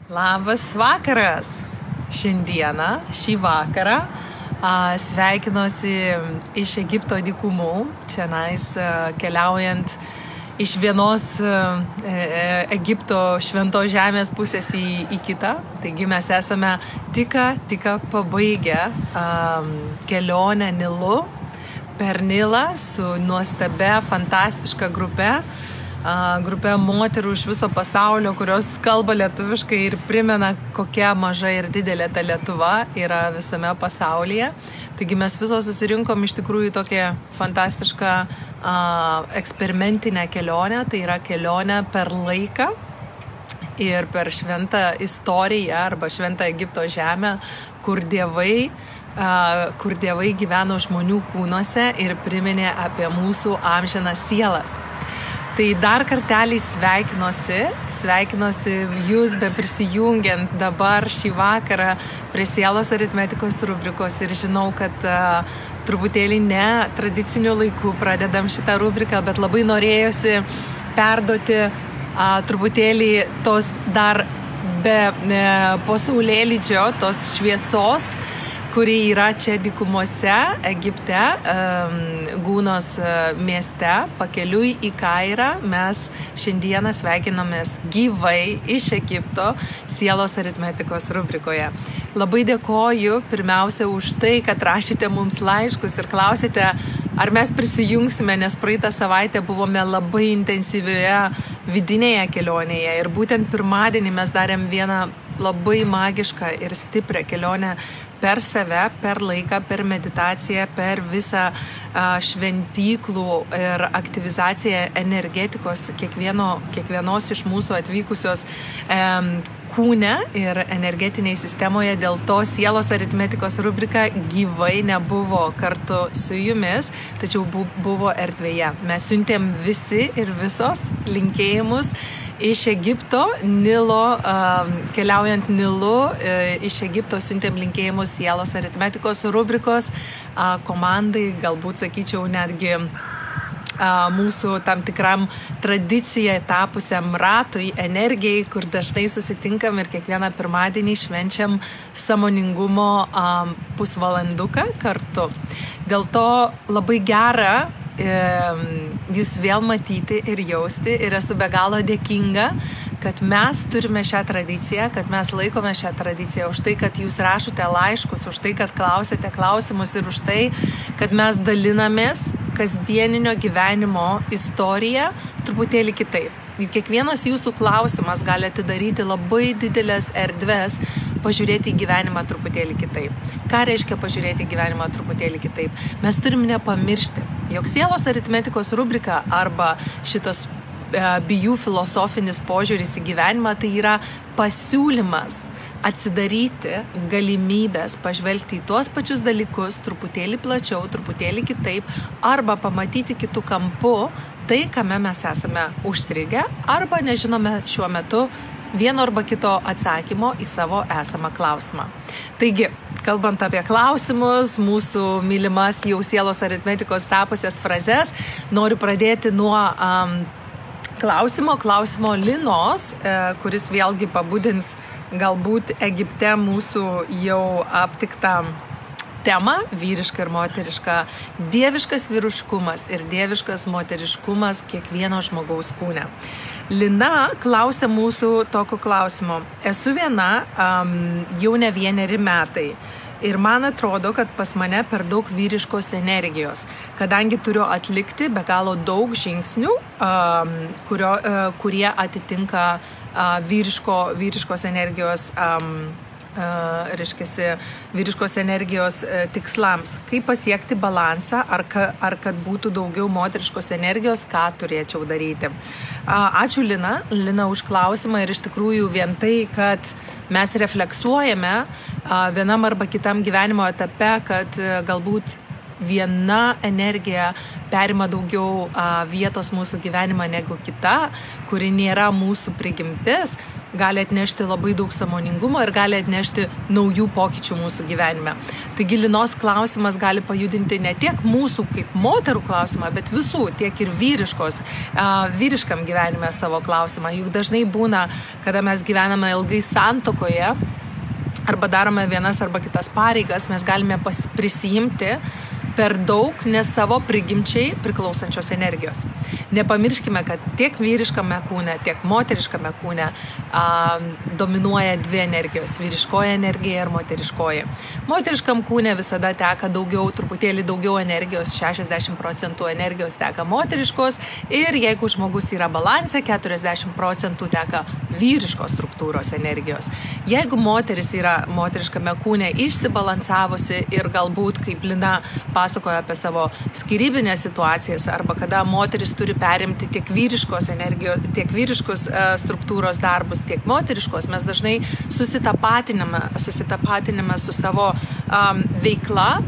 Labas vakaras. Šiandieną, šį vakarą sveikinuosi iš Egipto dykumų, čianais keliaujant iš vienos Egipto šventos žemės pusės į kitą. Taigi mes esame tik pabaigę kelionę Nilu per Nilą su nuostabia, fantastiška grupe moterų iš viso pasaulio, kurios kalba lietuviškai ir primena, kokia maža ir didelė ta Lietuva yra visame pasaulyje. Taigi mes visos susirinkom iš tikrųjų tokią fantastišką eksperimentinę kelionę, tai yra kelionę per laiką ir per šventą istoriją arba šventą Egipto žemę, kur dievai gyveno žmonių kūnuose ir priminė apie mūsų amžinas sielas. Tai dar kartelį sveikinuosi jūs be prisijungiant dabar šį vakarą prie sielos aritmetikos rubrikos ir žinau, kad truputėlį ne tradiciniu laiku pradedam šitą rubriką, bet labai norėjosi perduoti truputėlį tos dar be pasaulėlydžio, tos šviesos, kuri yra čia dykumuose, Egipte, Gūnos mieste, pakeliui į Kairą. Mes šiandieną sveikinomės gyvai iš Egipto sielos aritmetikos rubrikoje. Labai dėkoju pirmiausia už tai, kad rašėte mums laiškus ir klausėte, ar mes prisijungsime, nes praeitą savaitę buvome labai intensyvioje vidinėje kelionėje ir būtent pirmadienį mes darėm vieną labai magišką ir stiprią kelionę per save, per laiką, per meditaciją, per visą šventyklų ir aktyvizaciją energetikos kiekvienos iš mūsų atvykusios kūne ir energetiniai sistemoje. Dėl to sielos aritmetikos rubrika gyvai nebuvo kartu su jumis, tačiau buvo erdvėje. Mes siuntėm visi ir visos linkėjimus iš Egipto, Nilo, keliaujant Nilu, iš Egipto siuntėm linkėjimus sielos aritmetikos rubrikos komandai, galbūt sakyčiau netgi mūsų tam tikram tradicijai tapusiam ratui, energijai, kur dažnai susitinkam ir kiekvieną pirmadienį švenčiam sąmoningumo pusvalanduką kartu. Dėl to labai gera jūs vėl matyti ir jausti ir esu be galo dėkinga, kad mes turime šią tradiciją, kad mes laikome šią tradiciją, už tai, kad jūs rašote laiškus, už tai, kad klausėte klausimus ir už tai, kad mes dalinamės kasdieninio gyvenimo istoriją truputėlį kitaip. Juk kiekvienas jūsų klausimas gali atidaryti labai didelės erdves pažiūrėti į gyvenimą truputėlį kitaip. Ką reiškia pažiūrėti į gyvenimą truputėlį kitaip? Mes turim nepamiršti, jog sielos aritmetikos rubrika arba šitas bijų filosofinis požiūris į gyvenimą tai yra pasiūlymas atsidaryti galimybės pažvelgti į tuos pačius dalykus truputėlį plačiau, truputėlį kitaip arba pamatyti kitų kampų tai, kame mes esame užstrigę arba nežinome šiuo metu vieno arba kito atsakymo į savo esamą klausimą. Taigi, kalbant apie klausimus, mūsų mylimas jau sielos aritmetikos tapusias frazes, noriu pradėti nuo klausimo Linos, kuris vėlgi pabudins galbūt Egipte mūsų jau aptiktą temą, vyriška ir moteriška, dieviškas vyriškumas ir dieviškas moteriškumas kiekvieno žmogaus kūne. Lina klausia mūsų tokio klausimo. Esu viena jau ne vieneri metai ir man atrodo, kad pas mane per daug vyriškos energijos, kadangi turiu atlikti be galo daug žingsnių, kurie atitinka vyriškos energijos vyriškos energijos tikslams. Kaip pasiekti balansą, ar kad būtų daugiau moteriškos energijos, ką turėčiau daryti. Ačiū Lina už klausimą ir iš tikrųjų vien tai, kad mes refleksuojame vienam arba kitam gyvenimo etape, kad galbūt viena energija perima daugiau vietos mūsų gyvenimą negu kita, kuri nėra mūsų prigimtis, gali atnešti labai daug sąmoningumo ir gali atnešti naujų pokyčių mūsų gyvenime. Taigi Linos klausimas gali pajudinti ne tiek mūsų kaip moterų klausimą, bet visų, tiek ir vyriškam gyvenime savo klausimą. Juk dažnai būna, kada mes gyvename ilgai santuokoje, arba darome vienas arba kitas pareigas, mes galime prisijimti per daug ne savo prigimčiai priklausančios energijos. Nepamirškime, kad tiek vyriškame kūne, tiek moteriškame kūne dominuoja dvi energijos – vyriškoji energija ir moteriškoji. Moteriškam kūne visada teka truputėlį daugiau energijos, 60% energijos teka moteriškos ir jeigu žmogus yra balanse, 40% teka vyriškos struktūros energijos. Jeigu moteris yra moteriškame kūne išsibalansavusi ir galbūt, kaip Lina pasakoja apie savo skyrybinės situacijas, arba kada moteris turi perimti tiek vyriškos energijos, tiek vyriškos struktūros darbus, tiek moteriškos, mes dažnai susitapatiname su savo veikla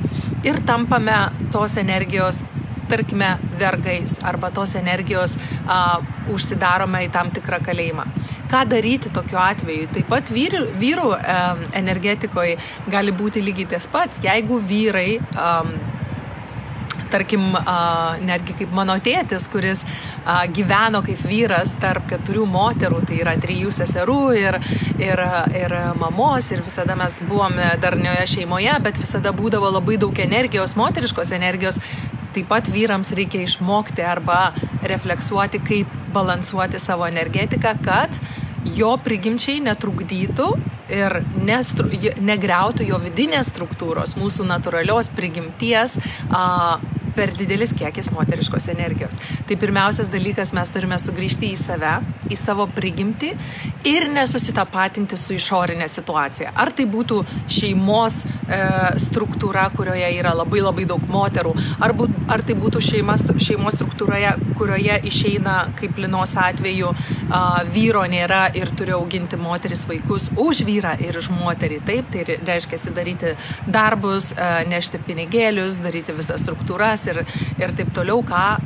ir tampame tos energijos, tarkime, vergais, arba tos energijos užsidarome į tam tikrą kalėjimą. Ką daryti tokiu atveju? Taip pat vyrų energetikoje gali būti lygiai tas pats, jeigu vyrai tarkim, netgi kaip mano tėtis, kuris gyveno kaip vyras tarp 4 moterų, tai yra 3 seserų ir mamos, ir visada mes buvome darnioje šeimoje, bet visada būdavo labai daug energijos, moteriškos energijos. Taip pat vyrams reikia išmokti arba refleksuoti, kaip balansuoti savo energetiką, kad jo prigimčiai netrukdytų ir negriautų jo vidinės struktūros, mūsų natūralios prigimties per didelis kiekis moteriškos energijos. Tai pirmiausias dalykas, mes turime sugrįžti į save, į savo prigimtį ir nesusitapatinti su išorinė situacija. Ar tai būtų šeimos struktūra, kurioje yra labai labai daug moterų, ar tai būtų šeimos struktūroje, kurioje išeina, kaip Linos atveju, vyro nėra ir turi auginti moteris vaikus už vyrą ir už moterį. Taip, tai reiškia daryti darbus, nešti pinigėlius, daryti visas struktūras ir taip toliau, ką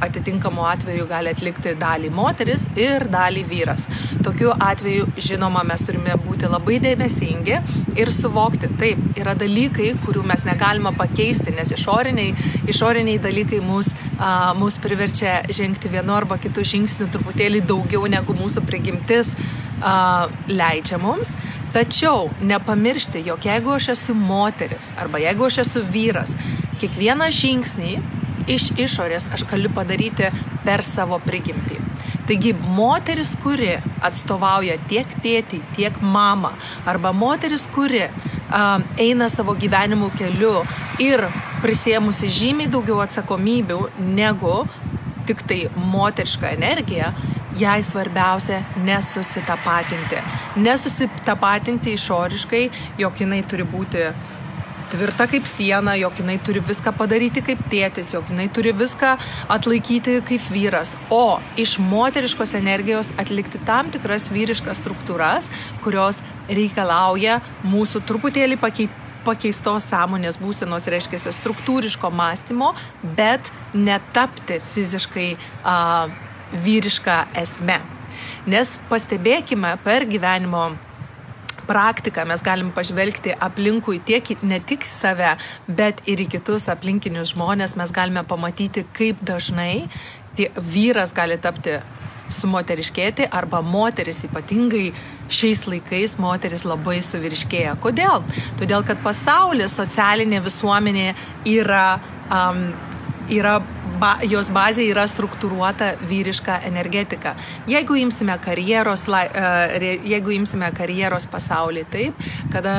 atitinkamu atveju gali atlikti dalį moteris ir dalį vyras. Tokiu atveju, žinoma, mes turime būti labai dėmesingi ir suvokti, taip, yra dalykai, kurių mes negalime pakeisti, nes išoriniai dalykai mus priverčia žengti vienu arba kitu žingsniu truputėlį daugiau negu mūsų prigimtis leidžia mums. Tačiau nepamiršti, jog jeigu aš esu moteris arba jeigu aš esu vyras, kiekvieną žingsnį iš išorės aš galiu padaryti per savo prigimtį. Taigi moteris, kuri atstovauja tiek tėtį, tiek mamą, arba moteris, kuri eina savo gyvenimo keliu ir prisėmusi žymiai daugiau atsakomybių negu tik tai moteriška energija, jai svarbiausia nesusitapatinti. Nesusitapatinti išoriškai, jog jinai turi būti tvirta kaip siena, jog jinai turi viską padaryti kaip tėtis, jog jinai turi viską atlaikyti kaip vyras, o iš moteriškos energijos atlikti tam tikras vyriškas struktūras, kurios reikalauja mūsų truputėlį pakeistos sąmonės būsenos, reiškia struktūriško mąstymo, bet netapti fiziškai vyrišką esme. Nes pastebėkime, per gyvenimo praktiką mes galim pažvelgti aplinkui ne tik save, bet ir į kitus aplinkinius žmonės. Mes galime pamatyti, kaip dažnai vyras gali tapti sumoteriškėti arba moteris, ypatingai šiais laikais moteris labai suvyriškėja. Kodėl? Todėl, kad pasaulis, socialinė visuomenė jos bazė yra struktūruota vyriška energetika. Jeigu imsime karjeros pasaulį, taip, kada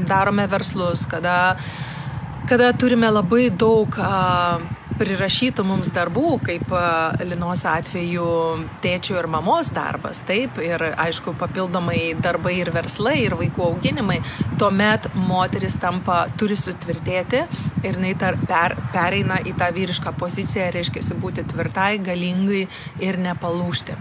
darome verslus, kada turime labai daug prirašytų mums darbų, kaip Linos atveju tėčio ir mamos darbas, taip, ir aišku papildomai darbai ir verslai ir vaikų auginimai, tuomet moteris turi sutvirtėti ir jinai pereina į tą vyrišką poziciją, reiškia būti tvirtai, galingai ir nepalūžti.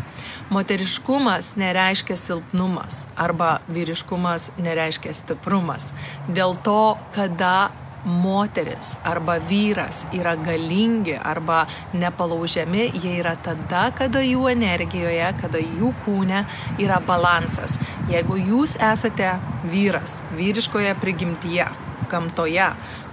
Moteriškumas nereiškia silpnumas arba vyriškumas nereiškia stiprumas. Dėl to, kada moteris arba vyras yra galingi arba nepalaužiami, jie yra tada, kada jų energijoje, kada jų kūne yra balansas. Jeigu jūs esate vyras, vyriškoje prigimtyje, gamtoje,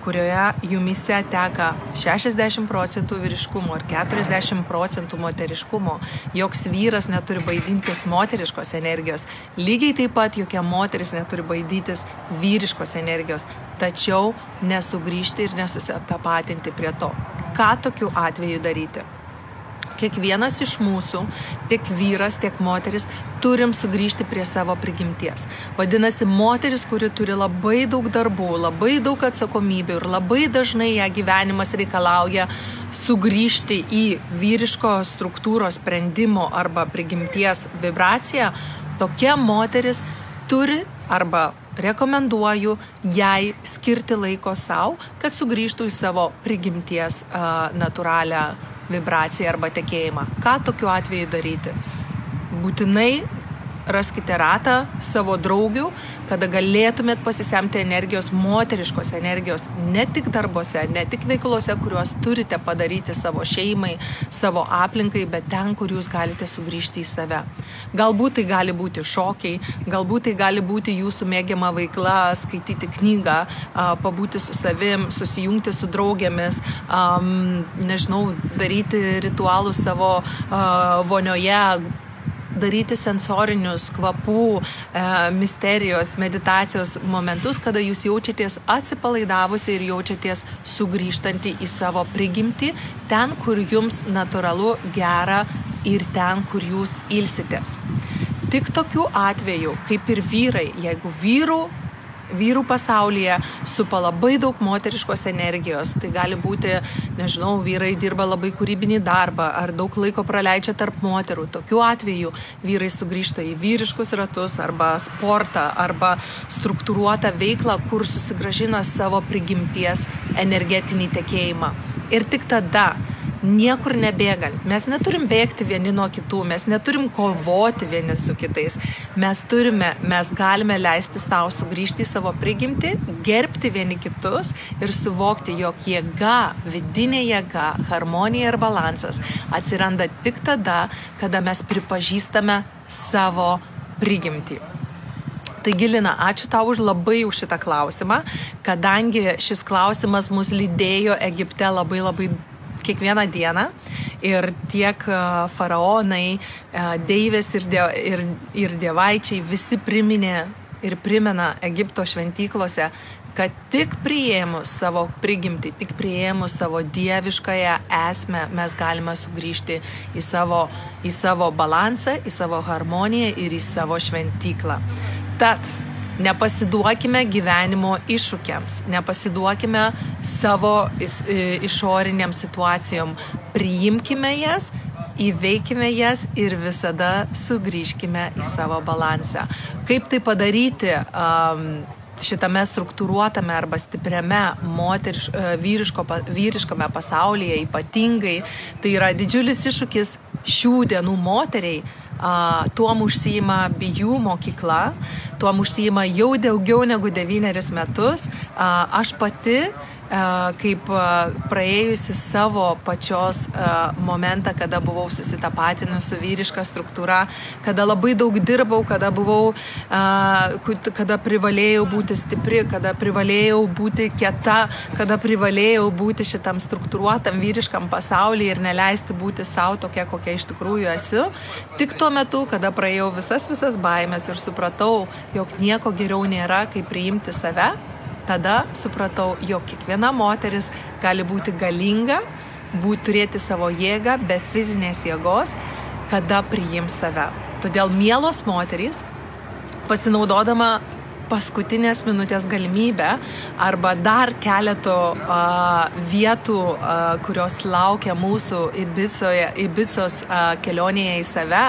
kurioje jumise teka 60% vyriškumo ir 40% moteriškumo, joks vyras neturi baidintis moteriškos energijos, lygiai taip pat jokia moteris neturi baidytis vyriškos energijos, tačiau nesugrįžti ir nesusitapatinti prie to. Ką tokiu atveju daryti? Kiekvienas iš mūsų, tiek vyras, tiek moteris, turim sugrįžti prie savo prigimties. Vadinasi, moteris, kuri turi labai daug darbų, labai daug atsakomybių ir labai dažnai ją gyvenimas reikalauja sugrįžti į vyriško struktūros sprendimo arba prigimties vibraciją, tokia moteris turi arba rekomenduoju jai skirti laiko savo, kad sugrįžtų į savo prigimties natūralią vibraciją arba tekėjimą. Ką tokiu atveju daryti? Būtinai raskite ratą savo draugių, kada galėtumėt pasisemti energijos, moteriškos energijos, ne tik darbuose, ne tik veiklose, kuriuos turite padaryti savo šeimai, savo aplinkai, bet ten, kur jūs galite sugrįžti į save. Galbūt tai gali būti šokiai, galbūt tai gali būti jūsų mėgiama veikla, skaityti knygą, pabūti su savim, susijungti su draugėmis, daryti ritualus savo vonioje, daryti sensorinius kvapų, misterijos, meditacijos momentus, kada jūs jaučiatės atsipalaidavusi ir jaučiatės sugrįžtanti į savo prigimtį, ten, kur jums natūralu, gera ir ten, kur jūs ilsitės. Tik tokiu atveju, kaip ir vyrai, jeigu vyrų pasaulyje supa labai daug moteriškos energijos. Tai gali būti, vyrai dirba labai kūrybinį darbą ar daug laiko praleidžia tarp moterų. Tokiu atveju vyrai sugrįžta į vyriškus ratus arba sportą arba struktūruotą veiklą, kur susigrąžina savo prigimties energetinį tekėjimą. Ir tik tada, niekur nebėgant, mes neturim bėgti vieni nuo kitų, mes neturim kovoti vieni su kitais, mes galime leisti savo sugrįžti į savo prigimtį, gerbti vieni kitus ir suvokti, jog jėga, vidinė jėga, harmonija ir balansas atsiranda tik tada, kada mes pripažįstame savo prigimtį. Taigi, Lina, ačiū tau labai už šitą klausimą, kadangi šis klausimas mus lydėjo Egipte labai kiekvieną dieną ir tiek faraonai, deivės ir dievaičiai visi priminė ir primena Egipto šventyklose, kad tik priėmus savo prigimtį, tik priėmus savo dieviškąją esmę, mes galime sugrįžti į savo balansą, į savo harmoniją ir į savo šventyklą. Tad nepasiduokime gyvenimo iššūkiams, nepasiduokime savo išoriniams situacijom, priimkime jas, įveikime jas ir visada sugrįžkime į savo balansą. Kaip tai padaryti šitame struktūruotame arba stipriame vyriškame pasaulyje ypatingai, tai yra didžiulis iššūkis šių dienų moteriai. Tuom užsiima bijų mokykla, tuom užsiima jau daugiau negu 9 metus. Aš pati, kaip praėjusi savo pačios momentą, kada buvau susitapatinus su vyriška struktūra, kada labai daug dirbau, kada privalėjau būti stipri, kada privalėjau būti kieta, kada privalėjau būti šitam struktūruotam vyriškam pasaulyje ir neleisti būti savo tokia, kokia iš tikrųjų esu. Tik tuo metu, kada praėjau visas baimės ir supratau, jog nieko geriau nėra, kaip priimti save, tada supratau, jog kiekviena moteris gali būti galinga, turėti savo jėgą be fizinės jėgos, kada priims save. Todėl, mielos moterys, pasinaudodama paskutinės minutės galimybę arba dar keleto vietų, kurios laukia mūsų Ibicos kelionėje į save,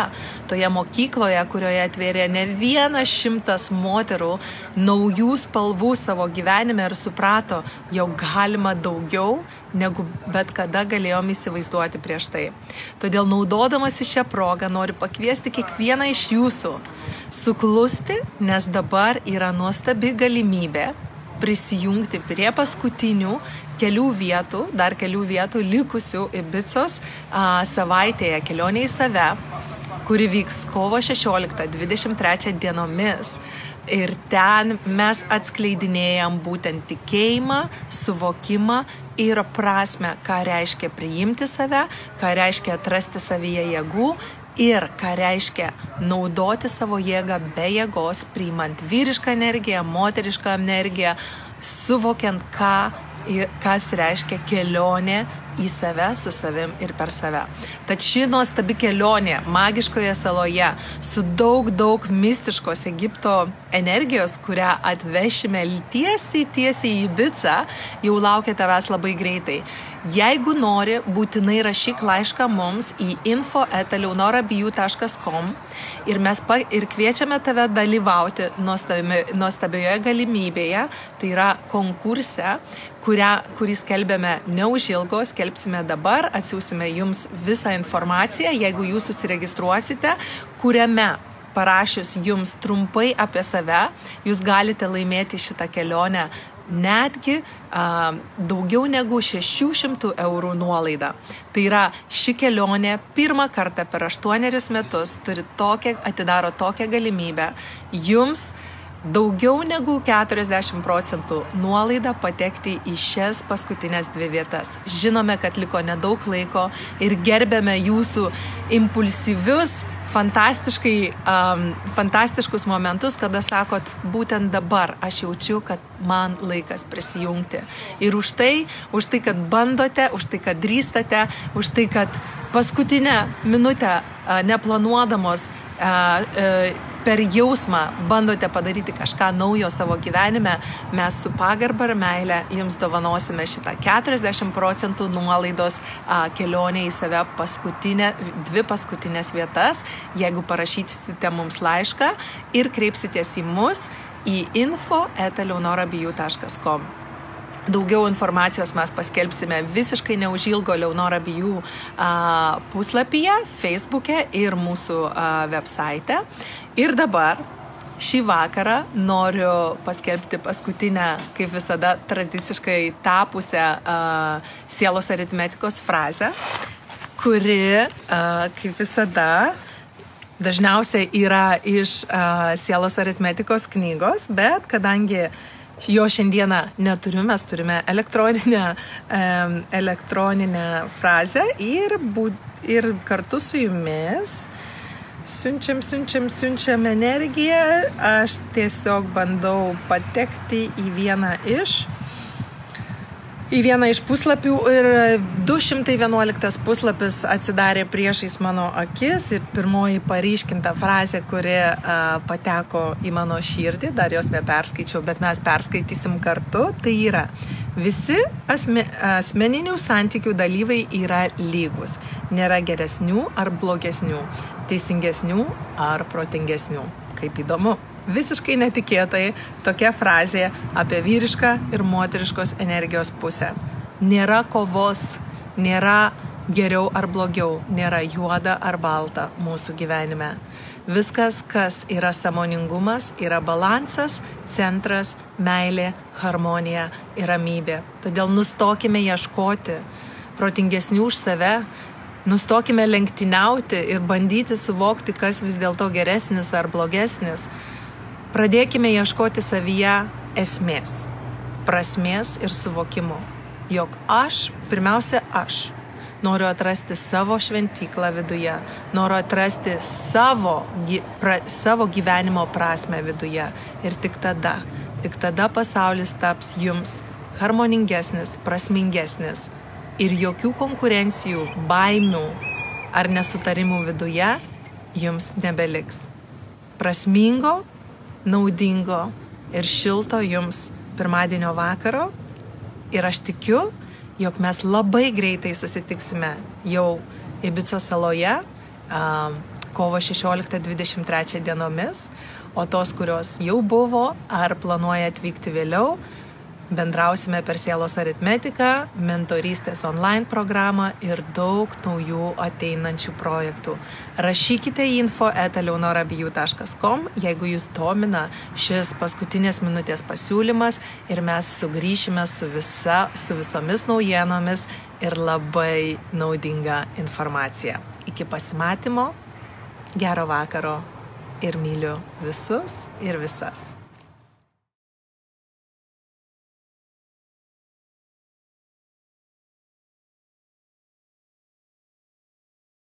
toje mokykloje, kurioje atvėrė ne 100 moterų naujų spalvų savo gyvenime ir suprato, jog galima daugiau, negu bet kada galėjom įsivaizduoti prieš tai. Todėl naudodamasi šią progą noriu pakviesti kiekvieną iš jūsų suklusti, nes dabar yra nuostabi galimybė prisijungti prie paskutinių dar kelių vietų likusių Ibicos savaitėje kelionė į save, kuri vyks kovo 16-23 dienomis. Ir ten mes atskleidinėjam būtent tikėjimą, suvokimą ir prasmę, ką reiškia priimti save, ką reiškia atrasti savyje jėgų ir ką reiškia naudoti savo jėgą be jėgos, priimant vyrišką energiją, moterišką energiją, suvokiant, kas reiškia kelionė į save, su savim ir per save. Tad ši nuostabi kelionė magiškoje saloje su daug mistiškos Egipto energijos, kurią atvešime tiesiai į Ibicą, jau laukia tavęs labai greitai. Jeigu nori, būtinai rašyk laišką mums į info@leonorabiju.com ir kviečiame tave dalyvauti nuostabioje galimybėje, tai yra konkurse, kurį skelbėme neužilgo, skelbsime dabar, atsiųsime jums visą informaciją, jeigu jūs susiregistruosite, kuriame parašius jums trumpai apie save, jūs galite laimėti šitą kelionę netgi daugiau negu 600 eurų nuolaidą. Tai yra, ši kelionė pirmą kartą per 8 metus atidaro tokią galimybę jums daugiau negu 40% nuolaidą patekti į šias paskutinės 2 vietas. Žinome, kad liko nedaug laiko ir gerbėme jūsų impulsyvius, fantastiškus momentus, kada sakot, būtent dabar aš jaučiu, kad man laikas prisijungti. Ir už tai, kad bandote, už tai, kad drįstate, už tai, kad paskutinę minutę neplanuodamos per jausmą bandote padaryti kažką naujo savo gyvenime, mes su pagarba ir meile jums dovanosime šitą 40% nuolaidos kelionę į save 2 paskutinės vietas, jeigu parašysite mums laišką ir kreipsitės į mus į info@leonorabiju.com. Daugiau informacijos mes paskelbsime visiškai neužilgo Leonora Biju puslapyje, Facebook'e ir mūsų website. Ir dabar šį vakarą noriu paskelbti paskutinę, kaip visada, tradiciškai tapusią sielos aritmetikos frazę, kuri, kaip visada, dažniausiai yra iš sielos aritmetikos knygos, bet kadangi jo šiandieną neturiu, mes turime elektroninę frazę ir kartu su jumis siunčiam energiją. Aš tiesiog bandau patekti į vieną iš puslapių ir 211 puslapis atsidarė priešais mano akis ir pirmoji paryškinta frazė, kuri pateko į mano širdį, dar jos neperskaičiau, bet mes perskaitysim kartu, tai yra: visi asmeninių santykių dalyviai yra lygus, nėra geresnių ar blogesnių, teisingesnių ar protingesnių. Kaip įdomu. Visiškai netikėtai tokia frazė apie vyrišką ir moteriškos energijos pusę. Nėra kovos, nėra geriau ar blogiau, nėra juoda ar balta mūsų gyvenime. Viskas, kas yra sąmoningumas, yra balansas, centras, meilė, harmonija ir ramybė. Todėl nustokime ieškoti protingesnių už save, nustokime lenktyniauti ir bandyti suvokti, kas vis dėlto geresnis ar blogesnis. Pradėkime ieškoti savyje esmės, prasmės ir suvokimo, jog pirmiausia aš, noriu atrasti savo šventyklą viduje, noriu atrasti savo gyvenimo prasmę viduje ir tik tada pasaulis taps jums harmoningesnis, prasmingesnis ir jokių konkurencijų, baimių ar nesutarimų viduje jums nebeliks. Prasmingo, naudingo ir šilto jums pirmadienio vakaro ir aš tikiu, jog mes labai greitai susitiksime jau Ibicos saloje kovo 16-23 dienomis, o tos, kurios jau buvo ar planuoja atvykti vėliau, bendrausime per sielos aritmetiką, mentorystės online programą ir daug naujų ateinančių projektų. Rašykite info@eleonorabiju.com, jeigu jūs domina šis paskutinės minutės pasiūlymas ir mes sugrįšime su visomis naujienomis ir labai naudinga informacija. Iki pasimatymo, gero vakaro ir myliu visus ir visas.